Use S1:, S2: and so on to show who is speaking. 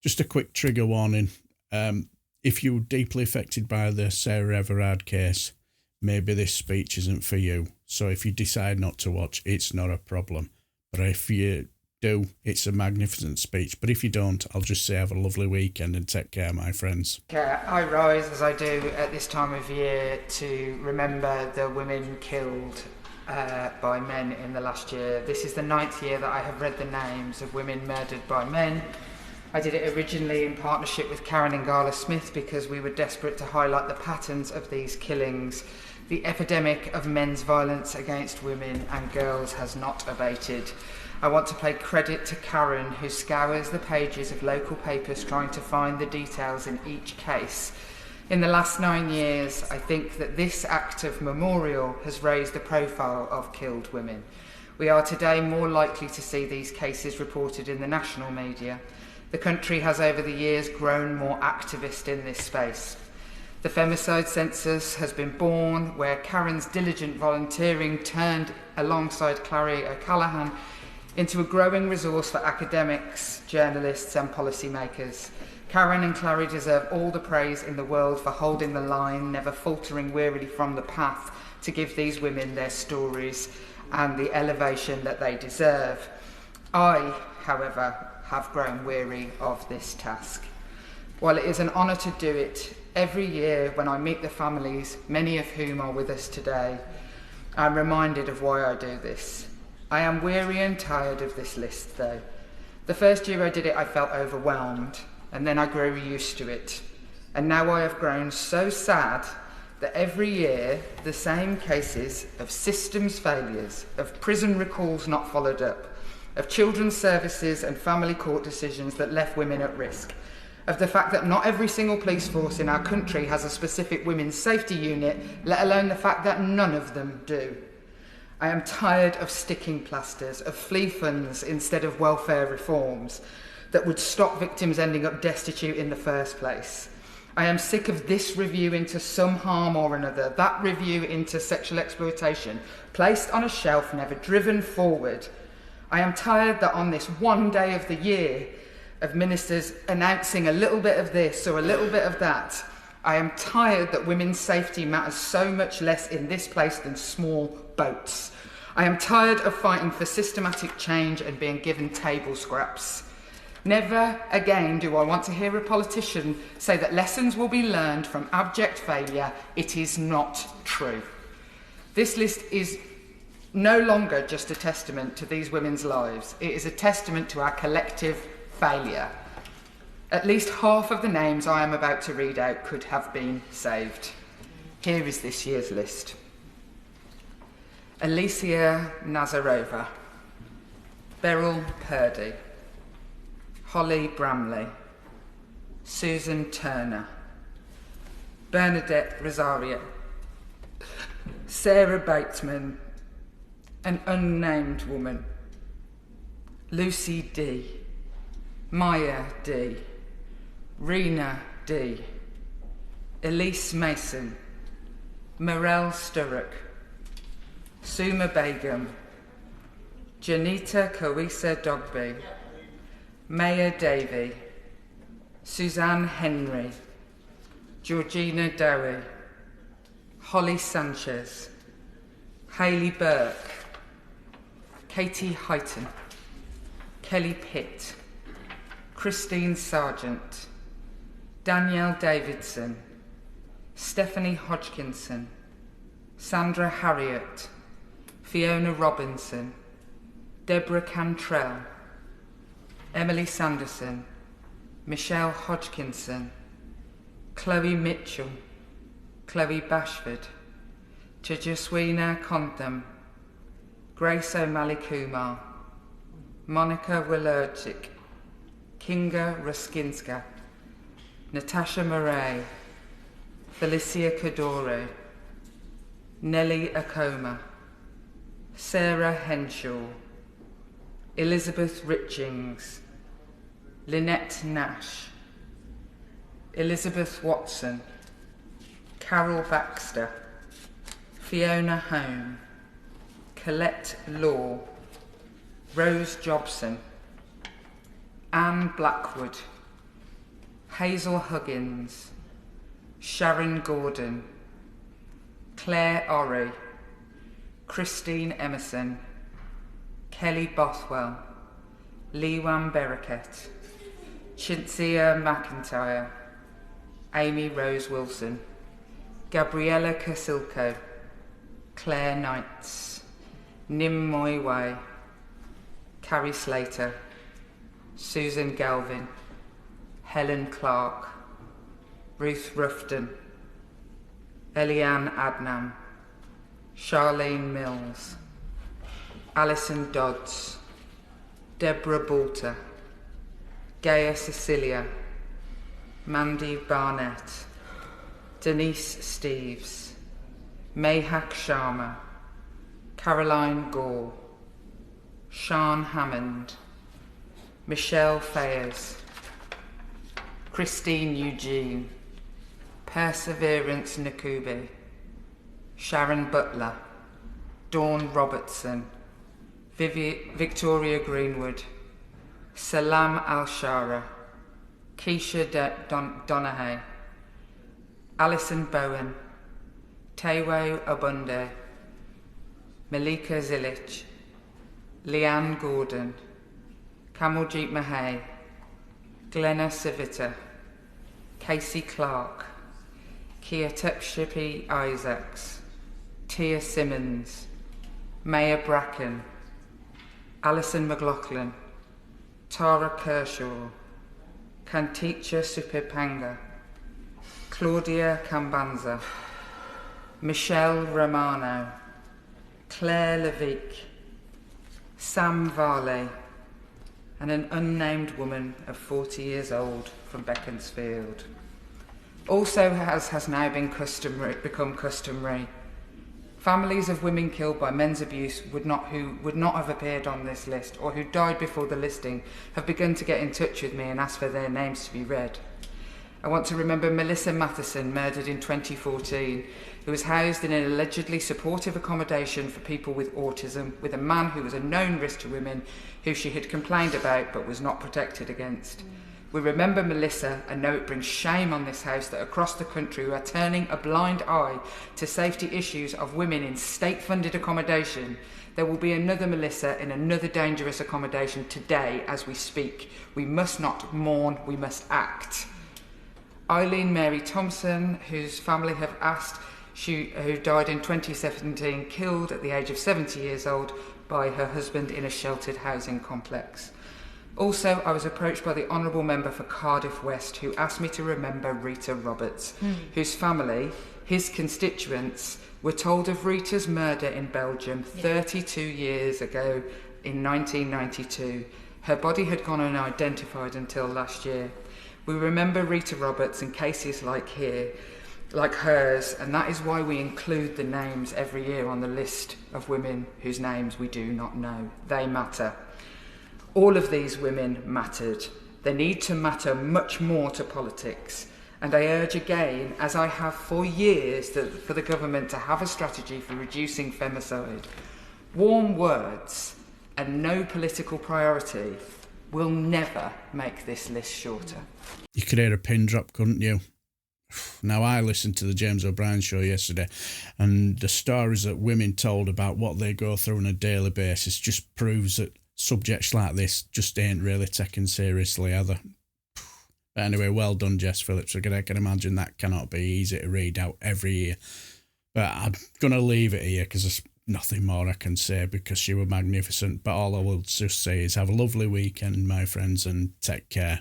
S1: Just a quick trigger warning. If you're deeply affected by the Sarah Everard case, maybe this speech isn't for you. So if you decide not to watch, it's not a problem. But if you do, it's a magnificent speech. But if you don't, I'll just say have a lovely weekend and take care, my friends.
S2: I rise, as I do at this time of year, to remember the women killed by men in the last year. This is the 9th year that I have read the names of women murdered by men. I did it originally in partnership with Karen and Gala Smith because we were desperate to highlight the patterns of these killings. The epidemic of men's violence against women and girls has not abated. I want to pay credit to Karen, who scours the pages of local papers trying to find the details in each case. In the last 9 years, I think that this act of memorial has raised the profile of killed women. We are today more likely to see these cases reported in the national media. The country has over the years grown more activist in this space. The femicide census has been born, where Karen's diligent volunteering turned, alongside Clary O'Callaghan, into a growing resource for academics, journalists and policymakers. Karen and Clary deserve all the praise in the world for holding the line, never faltering wearily from the path to give these women their stories and the elevation that they deserve. I, however, have grown weary of this task. While it is an honour to do it, every year when I meet the families, many of whom are with us today, I'm reminded of why I do this. I am weary and tired of this list, though. The first year I did it, I felt overwhelmed, and then I grew used to it. And now I have grown so sad that every year the same cases of systems failures, of prison recalls not followed up, of children's services and family court decisions that left women at risk, of the fact that not every single police force in our country has a specific women's safety unit, let alone the fact that none of them do. I am tired of sticking plasters, of flea funds instead of welfare reforms that would stop victims ending up destitute in the first place. I am sick of this review into some harm or another, that review into sexual exploitation, placed on a shelf, never driven forward. I am tired that on this one day of the year, of ministers announcing a little bit of this or a little bit of that, I am tired that women's safety matters so much less in this place than small boats. I am tired of fighting for systematic change and being given table scraps. Never again do I want to hear a politician say that lessons will be learned from abject failure. It is not true. This list is no longer just a testament to these women's lives. It is a testament to our collective failure. At least half of the names I am about to read out could have been saved. Here is this year's list. Alicia Nazarova, Beryl Purdy, Holly Bramley, Susan Turner, Bernadette Rosario, Sarah Bateman, an unnamed woman, Lucy D, Maya D, Rena D, Elise Mason, Morel Sturrock, Suma Begum, Janita Kawisa Dogby, Maya Davey, Suzanne Henry, Georgina Dowie, Holly Sanchez, Hayley Burke, Katie Heighton, Kelly Pitt, Christine Sargent, Danielle Davidson, Stephanie Hodgkinson, Sandra Harriott, Fiona Robinson, Deborah Cantrell, Emily Sanderson, Michelle Hodgkinson, Chloe Mitchell, Chloe Bashford, Tejaswina Kontham, Grace O'Malley Kumar, Monica Wilurgic, Kinga Ruskinska, Natasha Murray, Felicia Cadore, Nellie Akoma, Sarah Henshaw, Elizabeth Richings, Lynette Nash, Elizabeth Watson, Carol Baxter, Fiona Home, Colette Law, Rose Jobson, Anne Blackwood, Hazel Huggins, Sharon Gordon, Claire Orry, Christine Emerson, Kelly Bothwell, Lewan Bereket, Chintzia McIntyre, Amy Rose Wilson, Gabriella Casilco, Claire Knights, Nim Moi Wei, Carrie Slater, Susan Galvin, Helen Clark, Ruth Ruffton, Eliane Adnam, Charlene Mills, Alison Dodds, Deborah Balter, Gaia Cecilia, Mandy Barnett, Denise Steves, Mayhak Sharma, Caroline Gore, Sian Hammond, Michelle Fayers, Christine Eugene, Perseverance Nakubi, Sharon Butler, Dawn Robertson, Victoria Greenwood, Salam Al-Shara, Keisha Donahue, Alison Bowen, Tewe Obunde, Malika Zilich, Leanne Gordon, Kamaljeet Mahay, Glenna Savita, Casey Clark, Kia Tepshipi Isaacs, Tia Simmons, Maya Bracken, Alison McLaughlin, Tara Kershaw, Kanticha Supipanga, Claudia Cambanza, Michelle Romano, Claire Levique, Sam Varley, and an unnamed woman of 40 years old from Beaconsfield. Also, as has now become customary, families of women killed by men's abuse who would not have appeared on this list or who died before the listing have begun to get in touch with me and ask for their names to be read. I want to remember Melissa Matheson, murdered in 2014, who was housed in an allegedly supportive accommodation for people with autism with a man who was a known risk to women who she had complained about but was not protected against. We remember Melissa and know it brings shame on this house that across the country we are turning a blind eye to safety issues of women in state-funded accommodation. There will be another Melissa in another dangerous accommodation today as we speak. We must not mourn, we must act. Eileen Mary Thompson, whose family have asked, who died in 2017, killed at the age of 70 years old by her husband in a sheltered housing complex. Also, I was approached by the Honourable Member for Cardiff West, who asked me to remember Rita Roberts, whose family, his constituents, were told of Rita's murder in Belgium 32 years ago in 1992. Her body had gone unidentified until last year. We remember Rita Roberts and cases like hers, and that is why we include the names every year on the list of women whose names we do not know. They matter. All of these women mattered. They need to matter much more to politics. And I urge again, as I have for years, for the government to have a strategy for reducing femicide. Warm words and no political priority will never make this list shorter.
S1: You could hear a pin drop, couldn't you? Now, I listened to the James O'Brien show yesterday, and the stories that women told about what they go through on a daily basis just proves that subjects like this just ain't really taken seriously either. But anyway, well done, Jess Phillips. I can imagine that cannot be easy to read out every year. But I'm going to leave it here because there's nothing more I can say because you were magnificent. But all I will just say is have a lovely weekend, my friends, and take care.